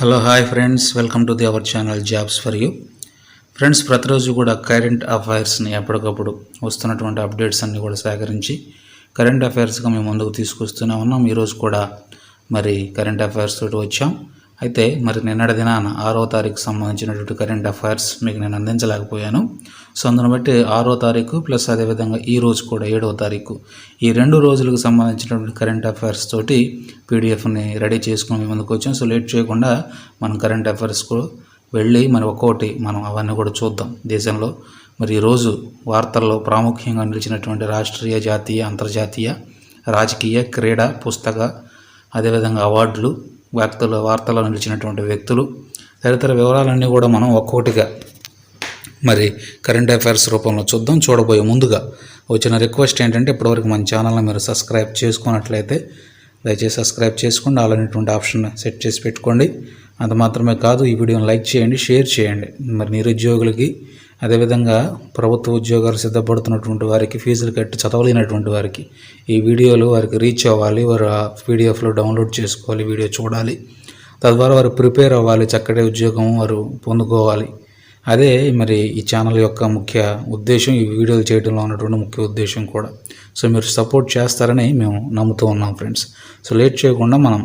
Hello hi friends, welcome to our channel jobs for you. Friends, ప్రతిరోజు కూడా current అఫైర్స్ని ఎప్పటికప్పుడు వస్తున్నటువంటి అప్డేట్స్ అన్నీ కూడా సేకరించి కరెంట్ అఫైర్స్గా మేము ముందుకు తీసుకొస్తూనే ఉన్నాం. ఈరోజు కూడా మరి కరెంట్ అఫైర్స్ తోటి వచ్చాం. అయితే మరి నిన్నటి దినాన 6వ తారీఖు సంబంధించినటువంటి కరెంట్ అఫైర్స్ మీకు నేను అందించలేకపోయాను. సో అందును బట్టి 6వ తారీఖు ప్లస్ అదేవిధంగా ఈ రోజు కూడా 7వ తారీఖు ఈ 2 రోజులకు సంబంధించినటువంటి కరెంట్ అఫైర్స్ తోటి పీడిఎఫ్ని రెడీ చేసుకుని ముందుకు వచ్చాం. సో లేట్ చేయకుండా మనం కరెంట్ అఫైర్స్కు వెళ్ళి మరి ఒక్కొక్కటి మనం అవన్నీ కూడా చూద్దాం. దేశంలో మరి ఈరోజు వార్తల్లో ప్రాముఖ్యంగా నిలిచినటువంటి రాష్ట్రీయ, జాతీయ, అంతర్జాతీయ, రాజకీయ, క్రీడా, పుస్తక, అదేవిధంగా అవార్డులు, వార్తల్లో నిలిచినటువంటి వ్యక్తులు, తదితర వివరాలన్నీ కూడా మనం ఒక్కొక్కటిగా మరి కరెంట్ అఫైర్స్ రూపంలో చూద్దాం. చూడబోయే ముందుగా వచ్చిన రిక్వెస్ట్ ఏంటంటే, ఇప్పటివరకు మన ఛానల్ని మీరు సబ్స్క్రైబ్ చేసుకున్నట్లయితే దయచేసి సబ్స్క్రైబ్ చేసుకోండి. ఆల్ అనేటువంటి ఆప్షన్ సెట్ చేసి పెట్టుకోండి. అంత మాత్రమే కాదు, ఈ వీడియోని లైక్ చేయండి, షేర్ చేయండి. మరి నిరుద్యోగులకి, అదేవిధంగా ప్రభుత్వ ఉద్యోగాలు సిద్ధపడుతున్నటువంటి వారికి, ఫీజులు కట్టి చదవలేనటువంటి వారికి ఈ వీడియోలు వారికి రీచ్ అవ్వాలి. వారు ఆ పీడిఎఫ్లో డౌన్లోడ్ చేసుకోవాలి, వీడియో చూడాలి. తద్వారా వారు ప్రిపేర్ అవ్వాలి, చక్కటి ఉద్యోగం వారు పొందుకోవాలి. అదే మరి ఈ ఛానల్ యొక్క ముఖ్య ఉద్దేశం, ఈ వీడియోలు చేయడంలో ఉన్నటువంటి ముఖ్య ఉద్దేశం కూడా. సో మీరు సపోర్ట్ చేస్తారని మేము నమ్ముతూ ఉన్నాం ఫ్రెండ్స్. సో లేట్ చేయకుండా మనం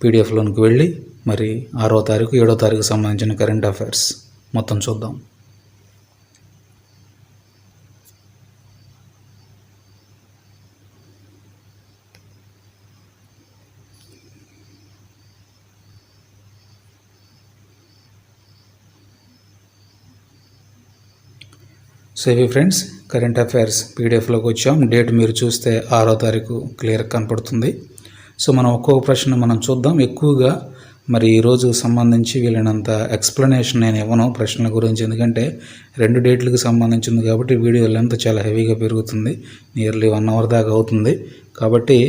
పీడిఎఫ్లోనికి వెళ్ళి మరి 6వ తారీఖు 7వ తారీఖు సంబంధించిన కరెంట్ అఫైర్స్ మొత్తం చూద్దాం. సో ఇవి ఫ్రెండ్స్ కరెంట్ అఫైర్స్ పీడిఎఫ్లోకి వచ్చాం. డేట్ మీరు చూస్తే 6వ తారీఖు క్లియర్ కనపడుతుంది. సో మనం ఒక్కొక్క ప్రశ్న మనం చూద్దాం. ఎక్కువగా మరి ఈరోజు సంబంధించి వీళ్ళనంత ఎక్స్ప్లెనేషన్ నేను ఇవ్వను ప్రశ్నల గురించి, ఎందుకంటే 2 డేట్లకు సంబంధించింది కాబట్టి వీడియో లెంత్ చాలా హెవీగా పెరుగుతుంది. నియర్లీ 1 అవర్ దాకా అవుతుంది. కాబట్టి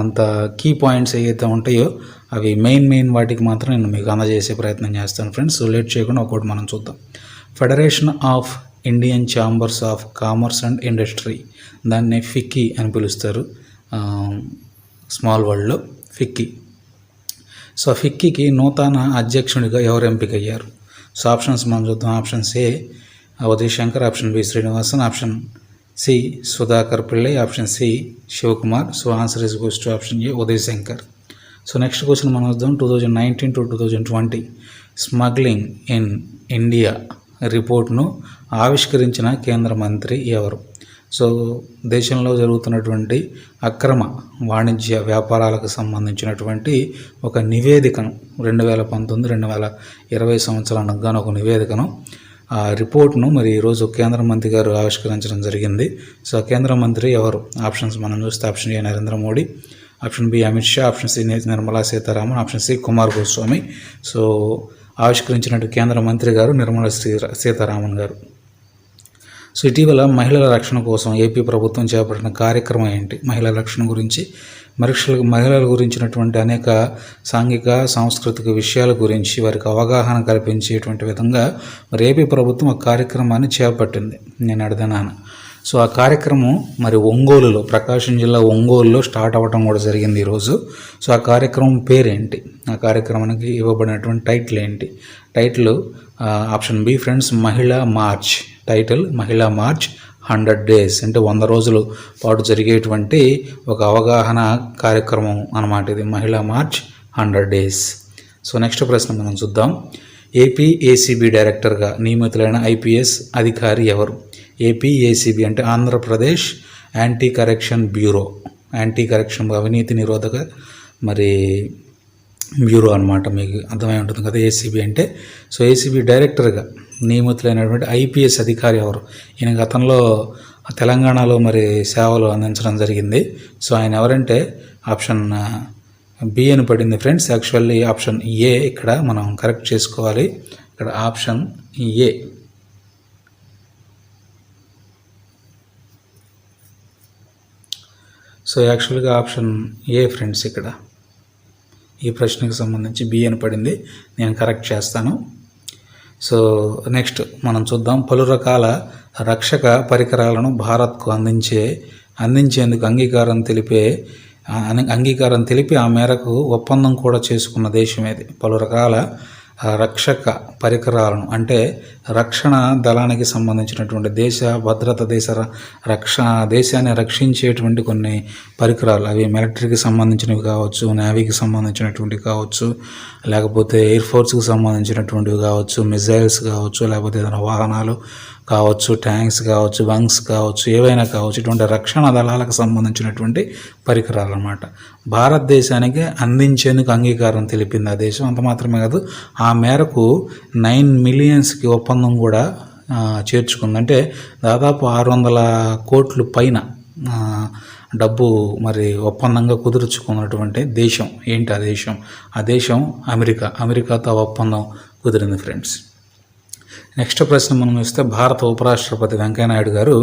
అంత కీ పాయింట్స్ ఏవైతే ఉంటాయో అవి మెయిన్ వాటికి మాత్రం నేను మీకు అందజేసే ప్రయత్నం చేస్తాను ఫ్రెండ్స్. సో లేట్ చేయకుండా ఒక్కొక్కటి మనం చూద్దాం. Federation of Indian chambers of commerce and industry, దాన్ని ఫిక్కీ అని పిలుస్తారు స్మాల్ వరల్డ్లో, ఫిక్కీ. సో ఫిక్కీకి నూతన అధ్యక్షుడిగా ఎవరు ఎంపికయ్యారు? సో ఆప్షన్స్ మనం చూద్దాం. Option A Uday Shankar, option B Srinivasan, option C Sudhakar Pillai, option C Shivakumar. So answer is goes to option A Uday Shankar. So next question మనం చూద్దాం. 2019 to 2020 స్మగ్లింగ్ ఇన్ ఇండియా రిపోర్ట్ను ఆవిష్కరించిన కేంద్ర మంత్రి ఎవరు? సో దేశంలో జరుగుతున్నటువంటి అక్రమ వాణిజ్య వ్యాపారాలకు సంబంధించినటువంటి ఒక నివేదికను 2019-2020 సంవత్సరానికి గాను ఒక నివేదికను, ఆ రిపోర్ట్ను మరి ఈరోజు కేంద్ర మంత్రి గారు ఆవిష్కరించడం జరిగింది. సో కేంద్ర మంత్రి ఎవరు? ఆప్షన్స్ మనం చూస్తే option A Narendra Modi, option B Amit Shah, option C Nirmala Sitharaman, option C Kumar Goswami. So ఆవిష్కరించినట్టు కేంద్ర మంత్రి గారు నిర్మలా సీతారామన్ గారు. సో ఇటీవల మహిళల రక్షణ కోసం ఏపీ ప్రభుత్వం చేపట్టిన కార్యక్రమం ఏంటి? మహిళల రక్షణ గురించి, మహిళల గురించినటువంటి అనేక సాంఘిక, సాంస్కృతిక విషయాల గురించి వారికి అవగాహన కల్పించేటువంటి విధంగా మరి ఏపీ ప్రభుత్వం ఆ కార్యక్రమాన్ని చేపట్టింది నేను అడిగినాను. సో ఆ కార్యక్రమం మరి ఒంగోలులో, ప్రకాశం జిల్లా ఒంగోలులో స్టార్ట్ అవ్వడం కూడా జరిగింది ఈరోజు. సో ఆ కార్యక్రమం పేరేంటి? ఆ కార్యక్రమానికి ఇవ్వబడినటువంటి టైటిల్ ఏంటి? టైటిల్ ఆప్షన్ బి ఫ్రెండ్స్, మహిళా మార్చ్. టైటిల్ మహిళా మార్చ్ 100 days, అంటే 100 రోజుల పాటు జరిగేటువంటి ఒక అవగాహన కార్యక్రమం అన్నమాట ఇది, మహిళా మార్చ్ 100 days. సో నెక్స్ట్ ప్రశ్న మనం చూద్దాం. ఏపీ ఏసీబీ డైరెక్టర్గా నియమితులైన ఐపీఎస్ అధికారి ఎవరు? ఏపీ ఏసీబీ అంటే Andhra Pradesh anti corruption bureau, anti corruption అవినీతి నిరోధక మరి బ్యూరో అనమాట. మీకు అర్థమై ఉంటుంది కదా ఏసీబీ అంటే. సో ఏసీబీ డైరెక్టర్గా నియమితులైనటువంటి ఐపీఎస్ అధికారి ఎవరు? ఈయన గతంలో తెలంగాణలో మరి సేవలు అందించడం జరిగింది. సో ఆయన ఎవరంటే ఆప్షన్ బి అని పడింది ఫ్రెండ్స్. యాక్చువల్లీ ఆప్షన్ ఏ ఇక్కడ మనం కరెక్ట్ చేసుకోవాలి. ఇక్కడ ఆప్షన్ ఏ. సో యాక్చువల్గా ఆప్షన్ ఏ ఫ్రెండ్స్. ఇక్కడ ఈ ప్రశ్నకు సంబంధించి బి అని పడింది, నేను కరెక్ట్ చేస్తాను. సో నెక్స్ట్ మనం చూద్దాం. పలు రకాల రక్షక పరికరాలను భారత్కు అందించేందుకు అంగీకారం తెలిపే అంగీకారం తెలిపి ఆ మేరకు ఒప్పందం కూడా చేసుకున్న దేశం ఇది. పలు రకాల రక్షక పరికరాలను అంటే రక్షణ దళానికి సంబంధించినటువంటి దేశ భద్రత, దేశాన్ని రక్షించేటువంటి కొన్ని పరికరాలు, అవి మిలిటరీకి సంబంధించినవి కావచ్చు, నేవీకి సంబంధించినటువంటివి కావచ్చు, లేకపోతే ఎయిర్ ఫోర్స్కి సంబంధించినటువంటివి కావచ్చు, మిజైల్స్ కావచ్చు, లేకపోతే ఏదైనా వాహనాలు కావచ్చు, ట్యాంక్స్ కావచ్చు, బంక్స్ కావచ్చు, ఏవైనా కావచ్చు, ఇటువంటి రక్షణ దళాలకు సంబంధించినటువంటి పరికరాలు అన్నమాట. భారతదేశానికి అందించేందుకు అంగీకారం తెలిపింది ఆ దేశం. అంత మాత్రమే కాదు, ఆ మేరకు 9 మిలియన్స్కి ఒప్పందం కూడా చేర్చుకుంది. అంటే దాదాపు 600 కోట్ల పైన డబ్బు మరి ఒప్పందంగా కుదుర్చుకున్నటువంటి దేశం ఏంటి ఆ దేశం? ఆ దేశం అమెరికాతో ఒప్పందం కుదిరింది ఫ్రెండ్స్. నెక్స్ట్ ప్రశ్న మనం చూస్తే, భారత ఉపరాష్ట్రపతి వెంకయ్యనాయుడు గారు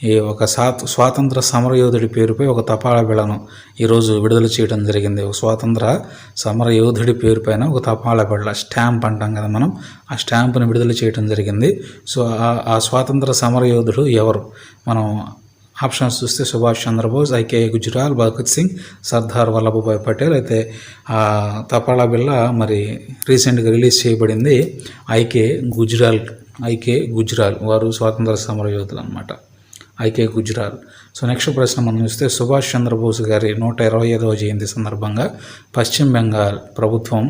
ఈ ఒక స్వాతంత్ర సమరయోధుడి పేరుపై ఒక తపాలా బిళ్ళను ఈరోజు విడుదల చేయడం జరిగింది. ఒక స్వాతంత్ర సమరయోధుడి పేరు పైన ఒక తపాలా బిళ్ళ, స్టాంప్ అంటాం కదా మనం, ఆ స్టాంపుని విడుదల చేయడం జరిగింది. సో ఆ స్వాతంత్ర సమరయోధుడు ఎవరు? మనం ఆప్షన్స్ చూస్తే సుభాష్ చంద్రబోస్, ఐకే గుజ్రాల్, భగత్ సింగ్, సర్దార్ వల్లభభాయ్ పటేల్. అయితే ఆ తపాలా బిళ్ళ మరి రీసెంట్గా రిలీజ్ చేయబడింది ఐకే గుజ్రాల్, వారు స్వాతంత్ర సమరయోధులు అనమాట, ఐకే గుజ్రాల్. సో నెక్స్ట్ ప్రశ్న మనం చూస్తే, సుభాష్ చంద్రబోస్ గారి 125వ జయంతి సందర్భంగా పశ్చిమ బెంగాల్ ప్రభుత్వం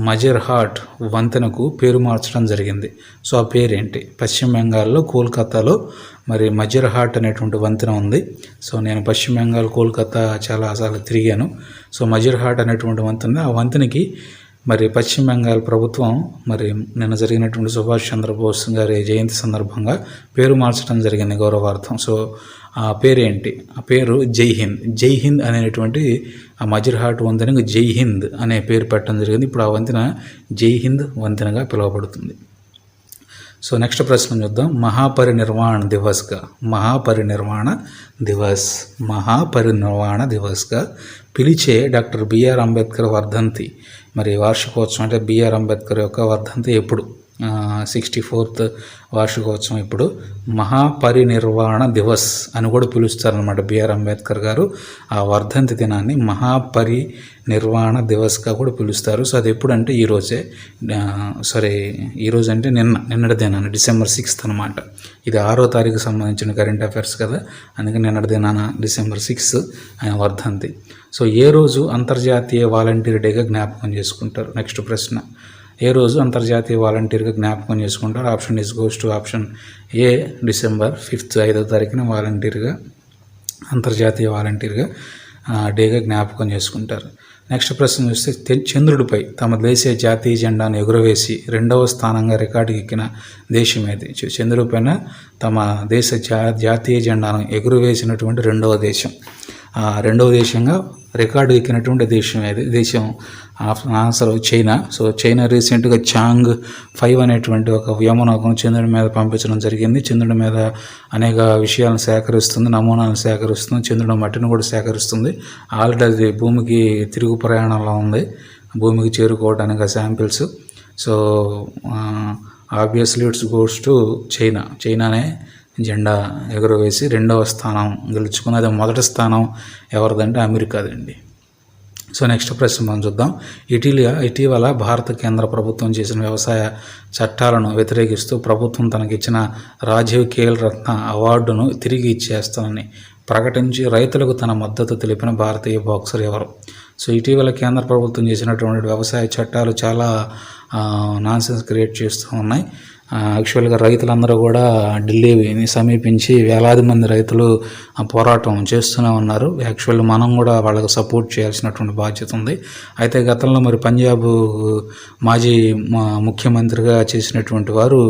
మజర్హాట్ వంతెనకు పేరు మార్చడం జరిగింది. సో ఆ పేరేంటి? పశ్చిమ బెంగాల్లో కోల్కతాలో మరి మజర్హాట్ అనేటువంటి వంతెన ఉంది. సో నేను పశ్చిమ బెంగాల్, కోల్కతా చాలాసార్లు తిరిగాను. సో మజర్హాట్ అనేటువంటి వంతెన, ఆ వంతెనకి మరి పశ్చిమ బెంగాల్ ప్రభుత్వం మరి నిన్న జరిగినటువంటి సుభాష్ చంద్రబోస్ గారి జయంతి సందర్భంగా పేరు మార్చడం జరిగింది గౌరవార్థం. సో ఆ పేరేంటి? ఆ పేరు జై హింద్ అనేటువంటి ఆ మజర్హాట్ వంతెనకు జై హింద్ అనే పేరు పెట్టడం జరిగింది. ఇప్పుడు ఆ వంతెన జై హింద్ వంతెనగా పిలువబడుతుంది. సో నెక్స్ట్ ప్రశ్న చూద్దాం. మహాపరినిర్వాణ దివస్గా పిలిచే డాక్టర్ బిఆర్ అంబేద్కర్ వర్ధంతి మరి వార్షికోత్సవం, అంటే బిఆర్ అంబేద్కర్ యొక్క వర్ధంతి ఎప్పుడు? 64th వార్షికోత్సవం ఇప్పుడు మహాపరినిర్వాణ దివస్ అని కూడా పిలుస్తారనమాట. బిఆర్ అంబేద్కర్ గారు ఆ వర్ధంతి దినాన్ని మహాపరినిర్వాణ దివస్గా కూడా పిలుస్తారు. సో అది ఎప్పుడంటే ఈరోజే, ఈరోజు అంటే నిన్నటి దినాన December 6th అనమాట. ఇది 6వ తారీఖు సంబంధించిన కరెంట్ అఫైర్స్ కదా, అందుకని నిన్నటి దినాన December 6th ఆయన వర్ధంతి. సో ఏ రోజు అంతర్జాతీయ వాలంటీర్ డేగా జ్ఞాపకం చేసుకుంటారు? నెక్స్ట్ ప్రశ్న, ఏ రోజు అంతర్జాతీయ వాలంటీర్గా జ్ఞాపకం చేసుకుంటారు? Option is goes to option A, December 5th 5వ తారీఖున అంతర్జాతీయ వాలంటీర్గా డేగా జ్ఞాపకం చేసుకుంటారు. నెక్స్ట్ ప్రశ్న చూస్తే, చంద్రుడిపై తమ దేశ జాతీయ జెండాను ఎగురవేసి 2వ స్థానంగా రికార్డుకి ఎక్కిన దేశం ఏది? చంద్రుడిపైన తమ దేశ జాతీయ జెండాను ఎగురవేసినటువంటి రెండవ దేశంగా రికార్డు ఎక్కినటువంటి దేశం ఏది? దేశం ఆన్సర్ చైనా. సో చైనా రీసెంట్గా చాంగ్ 5 అనేటువంటి ఒక వ్యోమనౌకను చంద్రుడి మీద పంపించడం జరిగింది. చంద్రుడి మీద అనేక విషయాలను సేకరిస్తుంది, నమూనాలను సేకరిస్తుంది, చంద్రుడి మట్టిని కూడా సేకరిస్తుంది. ఆల్రెడీ అది భూమికి తిరుగు ప్రయాణంలో ఉంది, భూమికి చేరుకోవడానికి ఆ samples. So obviously it's goes to చైనానే జెండా ఎగురవేసి 2వ స్థానం గెలుచుకున్నది. మొదటి స్థానం ఎవరిదంటే అమెరికాదండి. సో నెక్స్ట్ ప్రశ్న మనం చూద్దాం. ఇటీవల భారత కేంద్ర ప్రభుత్వం చేసిన వ్యవసాయ చట్టాలను వ్యతిరేకిస్తూ ప్రభుత్వం తనకిచ్చిన రాజీవ్ ఖేల్ రత్న అవార్డును తిరిగి ఇచ్చేస్తానని ప్రకటించి రైతులకు తన మద్దతు తెలిపిన భారతీయ బాక్సర్ ఎవరు? సో ఇటీవల కేంద్ర ప్రభుత్వం చేసినటువంటి వ్యవసాయ చట్టాలు చాలా నాన్సెన్స్ క్రియేట్ చేస్తూ ఉన్నాయి. యాక్చువల్గా రైతులందరూ కూడా ఢిల్లీని సమీపించి వేలాది మంది రైతులు పోరాటం చేస్తూనే ఉన్నారు. యాక్చువల్లీ మనం కూడా వాళ్ళకు సపోర్ట్ చేయాల్సినటువంటి బాధ్యత ఉంది. అయితే గతంలో మరి పంజాబ్ మాజీ ముఖ్యమంత్రిగా చేసినటువంటి వారు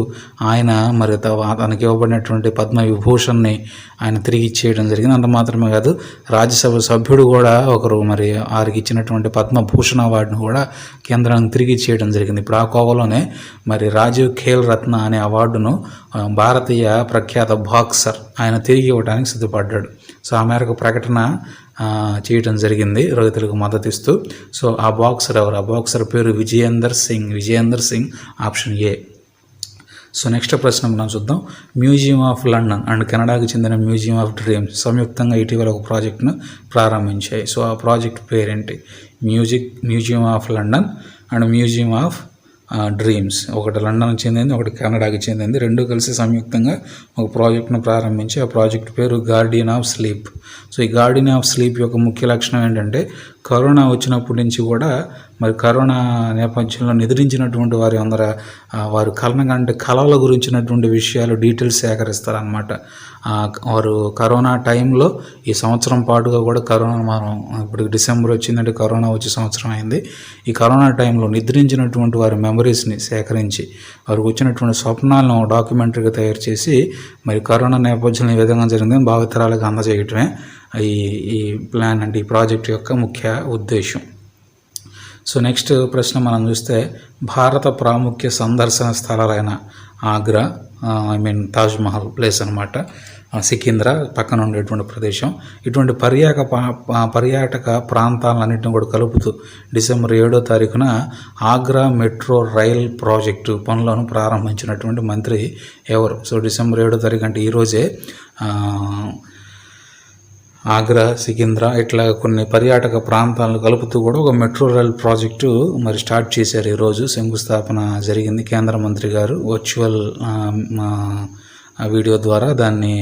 ఆయన మరి తనకి ఇవ్వబడినటువంటి పద్మవిభూషణ్ని ఆయన తిరిగి ఇచ్చేయడం జరిగింది. అంత మాత్రమే కాదు, రాజ్యసభ సభ్యుడు కూడా ఒకరు మరి వారికి ఇచ్చినటువంటి పద్మభూషణ అవార్డును కూడా కేంద్రానికి తిరిగి ఇచ్చేయడం జరిగింది. ఇప్పుడు ఆ కోవలోనే మరి రాజీవ్ ఖేల్ రత్న అనే అవార్డును భారతీయ ప్రఖ్యాత బాక్సర్ ఆయన తిరిగి ఇవ్వడానికి సిద్ధపడ్డాడు. సో ఆ మేరకు ప్రకటన చేయడం జరిగింది రైతులకు మద్దతు ఇస్తూ. సో ఆ బాక్సర్ ఎవరు? ఆ బాక్సర్ పేరు Vijayender Singh. Option A. So next ప్రశ్న మనం చూద్దాం. మ్యూజియం ఆఫ్ లండన్ అండ్ కెనడాకు చెందిన మ్యూజియం ఆఫ్ డ్రీమ్స్ సంయుక్తంగా ఇటీవల ఒక ప్రాజెక్ట్ను ప్రారంభించాయి. సో ఆ ప్రాజెక్ట్ పేరేంటి? Museum of London and museum of dreams. ఒకటి లండన్కి చెందింది, ఒకటి కెనడాకి చెందింది. రెండు కలిసి సంయుక్తంగా ఒక ప్రాజెక్ట్ను ప్రారంభించి ఆ ప్రాజెక్ట్ పేరు గార్డియన్ ఆఫ్ స్లీప్. సో ఈ గార్డియన్ ఆఫ్ స్లీప్ యొక్క ముఖ్య లక్షణం ఏంటంటే కరోనా వచ్చినప్పటి నుంచి కూడా మరి కరోనా నేపథ్యంలో నిద్రించినటువంటి వారు కళల గురించినటువంటి విషయాలు డీటెయిల్స్ సేకరిస్తారనమాట. వారు కరోనా టైంలో ఈ సంవత్సరం పాటుగా కూడా కరోనా మనం ఇప్పుడు డిసెంబర్ వచ్చిందంటే కరోనా వచ్చే సంవత్సరం అయింది. ఈ కరోనా టైంలో నిద్రించినటువంటి వారి మెమరీస్ని సేకరించి వారికి వచ్చినటువంటి స్వప్నాలను డాక్యుమెంటరీగా తయారు చేసి మరి కరోనా నేపథ్యంలో ఈ విధంగా జరిగిందని భావితరాలకు అందజేయటమే ఈ ప్లాన్ అంటే ఈ ప్రాజెక్ట్ యొక్క ముఖ్య ఉద్దేశం. సో నెక్స్ట్ ప్రశ్న మనం చూస్తే భారత ప్రాముఖ్య సందర్శన స్థలాలైన ఆగ్రా, తాజ్మహల్ ప్లేస్ అనమాట, సికింద్రా పక్కన ఉండేటువంటి ప్రదేశం, ఇటువంటి పర్యాటక ప్రాంతాలన్నింటిని కూడా కలుపుతూ డిసెంబర్ 7వ తారీఖున ఆగ్రా మెట్రో రైల్ ప్రాజెక్టు పనులను ప్రారంభించినటువంటి మంత్రి ఎవరు? సో డిసెంబర్ 7వ తారీఖు అంటే ఈరోజే ఆగ్రా, సికింద్రా ఇట్లా కొన్ని పర్యాటక ప్రాంతాలను కలుపుతూ కూడా ఒక మెట్రో రైల్ ప్రాజెక్టు మరి స్టార్ట్ చేశారు. ఈరోజు శంకుస్థాపన జరిగింది. కేంద్ర మంత్రి గారు వర్చువల్ వీడియో ద్వారా దాన్ని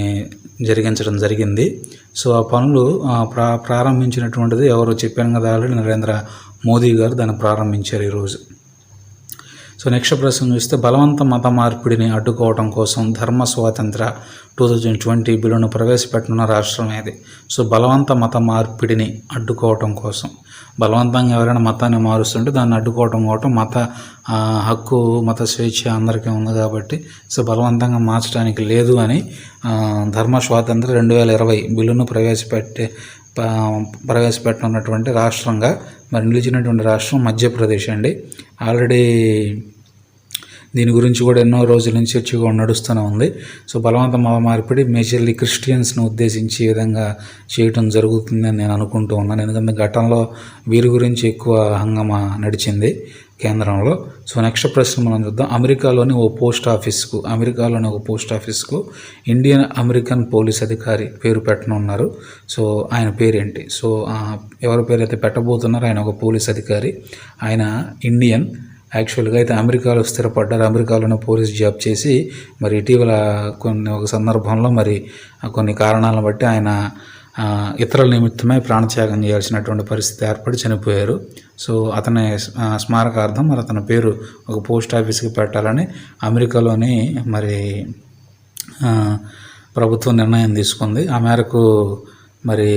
జరిగించడం జరిగింది. సో ఆ పనులు ప్రారంభించినటువంటిది ఎవరు చెప్పాను కదా ఆల్రెడీ, నరేంద్ర మోదీ గారు దాన్ని ప్రారంభించారు ఈరోజు. సో నెక్స్ట్ ప్రశ్న చూస్తే బలవంత మత మార్పిడిని అడ్డుకోవడం కోసం ధర్మ స్వాతంత్ర 2020 బిల్లును ప్రవేశపెట్టనున్న రాష్ట్రం ఏది? సో బలవంత మత మార్పిడిని అడ్డుకోవటం కోసం, బలవంతంగా ఎవరైనా మతాన్ని మారుస్తుంటే దాన్ని అడ్డుకోవటం మత హక్కు, మత స్వేచ్ఛ అందరికీ ఉంది కాబట్టి సో బలవంతంగా మార్చడానికి లేదు అని ధర్మ స్వాతంత్ర 2020 బిల్లును ప్రవేశపెట్టనున్నటువంటి రాష్ట్రంగా మరి నిలిచినటువంటి రాష్ట్రం మధ్యప్రదేశ్ అండి. ఆల్రెడీ దీని గురించి కూడా ఎన్నో రోజుల నుంచి చర్చగా నడుస్తూనే ఉంది. సో బలవంత మత మార్పిడి మేజర్లీ క్రిస్టియన్స్ను ఉద్దేశించి ఈ విధంగా చేయటం జరుగుతుందని నేను అనుకుంటూ ఉన్నాను. ఎందుకంటే గతంలో వీరి గురించి ఎక్కువ హంగామా నడిచింది కేంద్రంలో. సో నెక్స్ట్ ప్రశ్న మనం చూద్దాం. అమెరికాలోని ఒక పోస్ట్ ఆఫీస్కు ఇండియన్ అమెరికన్ పోలీస్ అధికారి పేరు పెట్టనున్నారు. సో ఆయన పేరేంటి? సో ఎవరి పేరు అయితే పెట్టబోతున్నారో ఆయన ఒక పోలీస్ అధికారి. ఆయన ఇండియన్, యాక్చువల్గా అయితే అమెరికాలో స్థిరపడ్డారు. అమెరికాలోనే పోలీస్ జాబ్ చేసి మరి ఇటీవల ఒక సందర్భంలో మరి కొన్ని కారణాలను బట్టి ఆయన ఇతరుల నిమిత్తమై ప్రాణత్యాగం చేయాల్సినటువంటి పరిస్థితి ఏర్పడి చనిపోయారు. సో అతని స్మారకార్థం మరి అతని పేరు ఒక పోస్ట్ ఆఫీస్కి పెట్టాలని అమెరికాలోని మరి ప్రభుత్వం నిర్ణయం తీసుకుంది. ఆ మేరకు మరి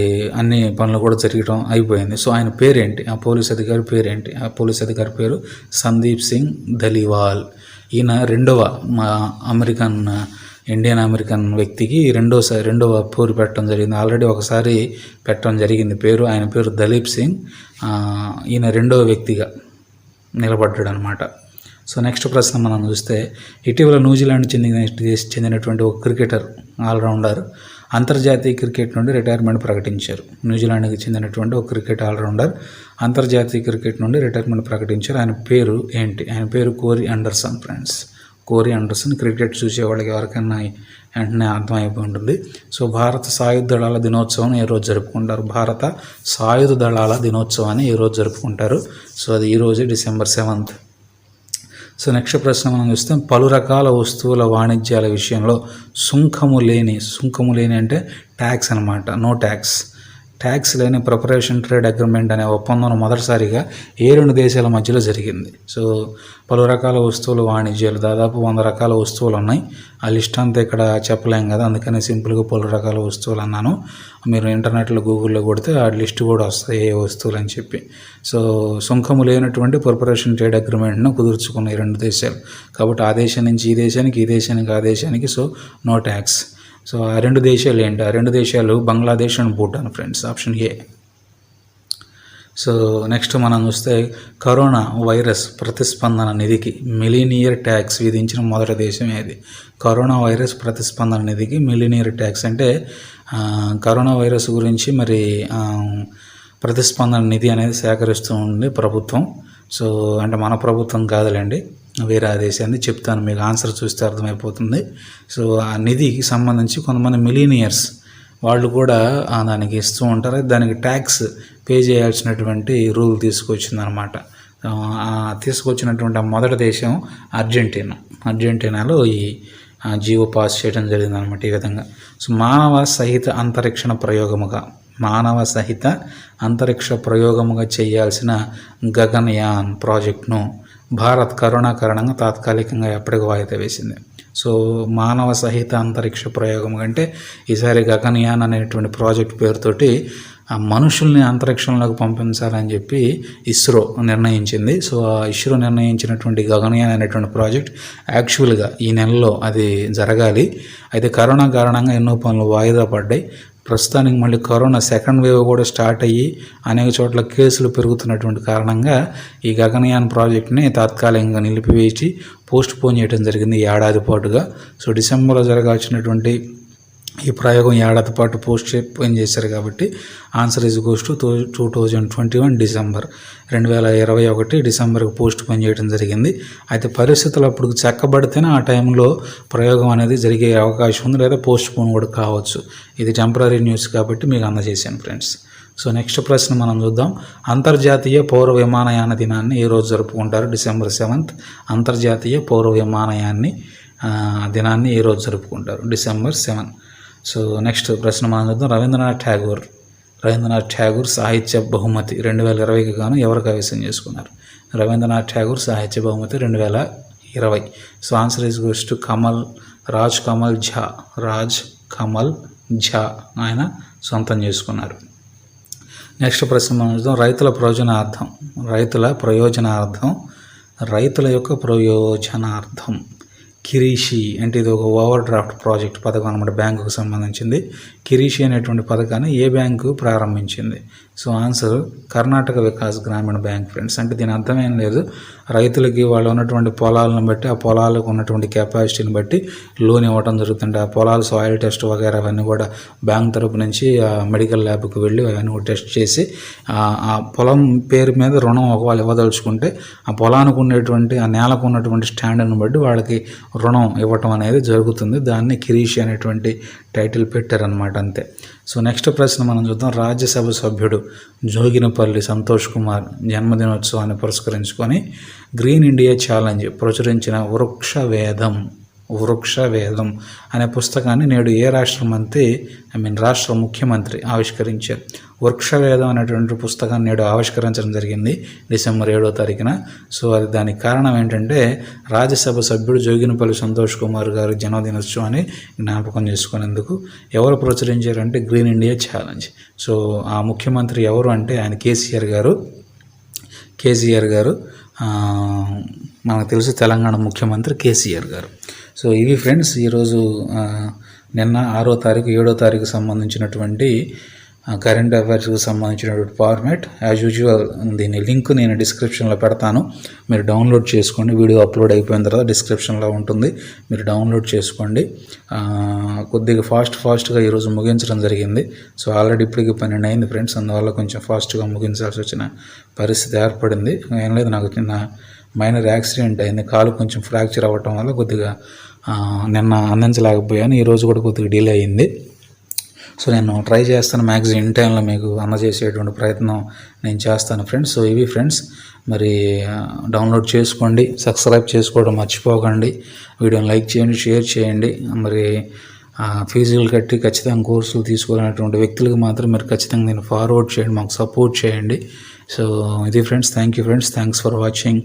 అన్ని పనులు కూడా జరగడం అయిపోయింది. సో ఆయన పేరేంటి? ఆ పోలీస్ అధికారి పేరేంటి? ఆ పోలీస్ అధికారి పేరు సందీప్ సింగ్ ధలీవాల్. ఈయన రెండవ ఇండియన్ అమెరికన్ వ్యక్తికి రెండవ పేరు పెట్టడం జరిగింది. ఆల్రెడీ ఒకసారి పెట్టడం జరిగింది పేరు. ఆయన పేరు దలీప్ సింగ్. ఈయన రెండవ వ్యక్తిగా నిలబడ్డాడు అనమాట. సో నెక్స్ట్ ప్రశ్న మనం చూస్తే ఇటీవల న్యూజిలాండ్ చెందినటువంటి ఒక క్రికెటర్ ఆల్రౌండర్ అంతర్జాతీయ క్రికెట్ నుండి రిటైర్మెంట్ ప్రకటించారు. న్యూజిలాండ్కి చెందినటువంటి ఒక క్రికెట్ ఆల్రౌండర్ అంతర్జాతీయ క్రికెట్ నుండి రిటైర్మెంట్ ప్రకటించారు. ఆయన పేరు ఏంటి? ఆయన పేరు కోరీ అండర్సన్. ఫ్రెండ్స్, కోరీ అండర్సన్. క్రికెట్ చూసే వాళ్ళకి ఎవరికైనా వెంటనే అర్థమైపోయి ఉంటుంది. సో భారత సాయుధ దళాల దినోత్సవం ఏ రోజు జరుపుకుంటారు? భారత సాయుధ దళాల దినోత్సవాన్ని ఏ రోజు జరుపుకుంటారు? సో అది ఈరోజు డిసెంబర్ 7th. సో నెక్స్ట్ ప్రశ్న మనం చూస్తే పలు రకాల వస్తువుల వాణిజ్యాల విషయంలో సుంకము లేని అంటే ట్యాక్స్ అనమాట, నో ట్యాక్స్ లేని ప్రిపరేషన్ ట్రేడ్ అగ్రిమెంట్ అనే ఒప్పందం మొదటిసారిగా ఏ రెండు దేశాల మధ్యలో జరిగింది? సో పలు రకాల వస్తువుల వాణిజ్యాలు, దాదాపు 100 రకాల వస్తువులు ఉన్నాయి. ఆ లిస్ట్ అంతా ఇక్కడ చెప్పలేం కదా, అందుకని సింపుల్గా పలు రకాల వస్తువులు అన్నాను. మీరు ఇంటర్నెట్లో గూగుల్లో కొడితే ఆ లిస్ట్ కూడా వస్తాయి ఏ వస్తువులు అని చెప్పి. సో సుంకము లేనటువంటి ప్రిపరేషన్ ట్రేడ్ అగ్రిమెంట్ను కుదుర్చుకున్నాయి 2 దేశాలు. కాబట్టి ఆ దేశం నుంచి ఈ దేశానికి, ఈ దేశానికి ఆ దేశానికి సో నో ట్యాక్స్. సో ఆ 2 దేశాలు ఏంటి? ఆ 2 దేశాలు Bangladesh and Bhutan. Friends, option A. So next మనం చూస్తే కరోనా వైరస్ ప్రతిస్పందన నిధికి మిలీనియర్ ట్యాక్స్ విధించిన మొదటి దేశం ఏది? కరోనా వైరస్ ప్రతిస్పందన నిధికి మిలీనియర్ ట్యాక్స్ అంటే కరోనా వైరస్ గురించి మరి ప్రతిస్పందన నిధి అనేది సేకరిస్తూ ఉంది ప్రభుత్వం. సో అంటే మన ప్రభుత్వం కాదులేండి, వేరే ఆదేశాన్ని చెప్తాను, మీకు ఆన్సర్ చూస్తే అర్థమైపోతుంది. సో ఆ నిధికి సంబంధించి కొంతమంది మిలీనియర్స్ వాళ్ళు కూడా దానికి ఇస్తూ ఉంటారు. దానికి ట్యాక్స్ పే చేయాల్సినటువంటి రూల్ తీసుకొచ్చిందనమాట. తీసుకొచ్చినటువంటి మొదటి దేశం అర్జెంటీనాలో ఈ జీవో పాస్ చేయడం జరిగిందనమాట. ఈ విధంగా సో మానవ సహిత అంతరిక్ష ప్రయోగముగా చేయాల్సిన గగన్యాన్ ప్రాజెక్టును భారత్ కరోనా కారణంగా తాత్కాలికంగా ఎప్పటికి వాయిదా వేసింది. సో మానవ సహిత అంతరిక్ష ప్రయోగం అంటే ఈసారి గగన్యాన్ అనేటువంటి ప్రాజెక్ట్ పేరుతోటి ఆ మనుషుల్ని అంతరిక్షంలోకి పంపించాలని చెప్పి ఇస్రో నిర్ణయించింది. సో ఆ ఇస్రో నిర్ణయించినటువంటి గగన్యాన్ అనేటువంటి ప్రాజెక్ట్ యాక్చువల్గా ఈ నెలలో అది జరగాలి. అయితే కరోనా కారణంగా ఎన్నో పనులు వాయిదా పడ్డాయి. ప్రస్తుతానికి మళ్ళీ కరోనా సెకండ్ వేవ్ కూడా స్టార్ట్ అయ్యి అనేక చోట్ల కేసులు పెరుగుతున్నటువంటి కారణంగా ఈ గగన్యాన్ ప్రాజెక్ట్ని తాత్కాలికంగా నిలిపివేసి పోస్ట్ పోన్ చేయడం జరిగింది ఏడాది పాటుగా. సో డిసెంబర్లో జరగాల్సినటువంటి ఈ ప్రయోగం ఏడాది పాటు పోస్ట్ పోన్ చేశారు కాబట్టి answer is goes to 2021 December 2021 డిసెంబర్కి పోస్ట్ పోన్ చేయడం జరిగింది. అయితే పరిస్థితులు అప్పుడు చెక్కబడితేనే ఆ టైంలో ప్రయోగం అనేది జరిగే అవకాశం ఉంది, లేదా పోస్ట్ పోన్ కూడా కావచ్చు. ఇది టెంపరీ న్యూస్ కాబట్టి మీకు అందజేశాను ఫ్రెండ్స్. సో నెక్స్ట్ ప్రశ్న మనం చూద్దాం. అంతర్జాతీయ పౌర విమానయాన దినాన్ని ఈ రోజు జరుపుకుంటారు. December 7th అంతర్జాతీయ పౌర విమానయాన్ని దినాన్ని ఈ రోజు జరుపుకుంటారు, December 7. సో నెక్స్ట్ ప్రశ్న మనం చూద్దాం. రవీంద్రనాథ్ ఠాగూర్ సాహిత్య బహుమతి 2020కి గాను ఎవరు కైవసం చేసుకున్నారు? రవీంద్రనాథ్ ఠాగూర్ సాహిత్య బహుమతి 2020. So answer is goes to Raj Kamal Jha ఆయన సొంతం చేసుకున్నారు. నెక్స్ట్ ప్రశ్న మనం చూద్దాం. రైతుల యొక్క ప్రయోజనార్థం కిరీషి అంటే ఇది ఒక ఓవర్ డ్రాఫ్ట్ ప్రాజెక్ట్ పథకం అనమాట, బ్యాంకుకు సంబంధించింది. కిరీషి అనేటువంటి పథకాన్ని ఏ బ్యాంకు ప్రారంభించింది? సో ఆన్సర్ కర్ణాటక వికాస్ గ్రామీణ బ్యాంక్ ఫ్రెండ్స్. అంటే దీని అర్థం ఏం లేదు, రైతులకి వాళ్ళు ఉన్నటువంటి పొలాలను బట్టి ఆ పొలాలకు ఉన్నటువంటి కెపాసిటీని బట్టి లోన్ ఇవ్వడం జరుగుతుంది. ఆ పొలాలు సాయిల్ టెస్ట్ వగైరా అవన్నీ కూడా బ్యాంక్ తరపు నుంచి మెడికల్ ల్యాబ్కి వెళ్ళి అవన్నీ టెస్ట్ చేసి ఆ పొలం పేరు మీద రుణం ఒకవేళ ఇవ్వదలుచుకుంటే ఆ పొలానికి ఉండేటువంటి ఆ నేలకు ఉన్నటువంటి స్టాండర్డ్ని బట్టి వాళ్ళకి రుణం ఇవ్వటం అనేది జరుగుతుంది. దాన్ని కిరీషి అనేటువంటి టైటిల్ పెట్టారనమాట, అంతే. సో నెక్స్ట్ ప్రశ్న మనం చూద్దాం. రాజ్యసభ సభ్యుడు జోగినపల్లి సంతోష్ కుమార్ జన్మదినోత్సవాన్ని పురస్కరించుకొని గ్రీన్ ఇండియా ఛాలెంజ్ ప్రచురించిన వృక్షవేదం అనే పుస్తకాన్ని నేడు ఏ రాష్ట్ర ముఖ్యమంత్రి ఆవిష్కరించారు? వృక్షవేదం అనేటువంటి పుస్తకాన్ని నేడు ఆవిష్కరించడం జరిగింది December 7వ. సో అది దానికి కారణం ఏంటంటే రాజ్యసభ సభ్యుడు జోగినపల్లి సంతోష్ కుమార్ గారి జన్మదినోత్సవాన్ని జ్ఞాపకం చేసుకునేందుకు ఎవరు ప్రచురించారంటే గ్రీన్ ఇండియా ఛాలెంజ్. సో ఆ ముఖ్యమంత్రి ఎవరు అంటే ఆయన కేసీఆర్ గారు మనకు తెలుసు, తెలంగాణ ముఖ్యమంత్రి కేసీఆర్ గారు. సో ఇవి ఫ్రెండ్స్ ఈరోజు నిన్న 6వ తారీఖు 7వ తారీఖు సంబంధించినటువంటి కరెంట్ అఫైర్స్కి సంబంధించినటువంటి ఫార్మాట్. యాజ్ యూజువల్ దీని లింక్ నేను డిస్క్రిప్షన్లో పెడతాను, మీరు డౌన్లోడ్ చేసుకోండి. వీడియో అప్లోడ్ అయిపోయిన తర్వాత డిస్క్రిప్షన్లో ఉంటుంది, మీరు డౌన్లోడ్ చేసుకోండి. కొద్దిగా ఫాస్ట్గా ఈరోజు ముగించడం జరిగింది. సో ఆల్రెడీ ఇప్పటికి 12 అయింది ఫ్రెండ్స్, అందువల్ల కొంచెం ఫాస్ట్గా ముగించాల్సి వచ్చిన పరిస్థితి ఏర్పడింది. ఏం లేదు, నాకు చిన్న మైనర్ యాక్సిడెంట్ అయింది, కాలు కొంచెం ఫ్రాక్చర్ అవ్వటం వల్ల కొద్దిగా నిన్న అందించలేకపోయాను. ఈరోజు కూడా కొద్దిగా డిలే అయింది. సో నేను ట్రై చేస్తాను, మ్యాక్సిమం ఇన్ టైంలో మీకు అందజేసేటువంటి ప్రయత్నం నేను చేస్తాను ఫ్రెండ్స్. సో ఇవి ఫ్రెండ్స్, మరి డౌన్లోడ్ చేసుకోండి, సబ్స్క్రైబ్ చేసుకోవడం మర్చిపోకండి, వీడియోని లైక్ చేయండి, షేర్ చేయండి. మరి ఫీజులు కట్టి ఖచ్చితంగా కోర్సులు తీసుకోవాలనేటువంటి వ్యక్తులకు మాత్రం మీరు ఖచ్చితంగా దీన్ని ఫార్వర్డ్ చేయండి, మాకు సపోర్ట్ చేయండి. సో ఇది friends, thank you friends, thanks for watching.